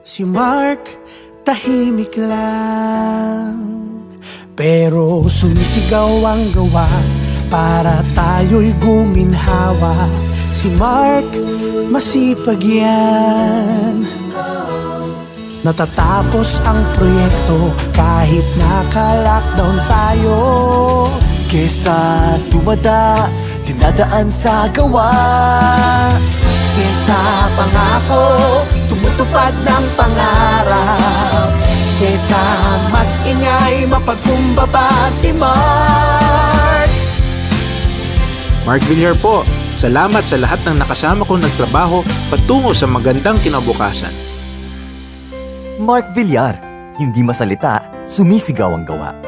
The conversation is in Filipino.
Si Mark, tahimik lang, pero sumisigaw ang gawa para tayo'y guminhawa. Si Mark, masipag yan. Natatapos ang proyekto kahit naka-lockdown tayo. Kesa tumada, dinadaan sa gawa. Kesa pangako, tumutupad ng pangarap. Kesa mag-ingay, mapagkumbaba si Mark. Mark Villar po, salamat sa lahat ng nakasama kong nagtrabaho patungo sa magandang kinabukasan. Mark Villar, hindi masalita, sumisigaw ang gawa.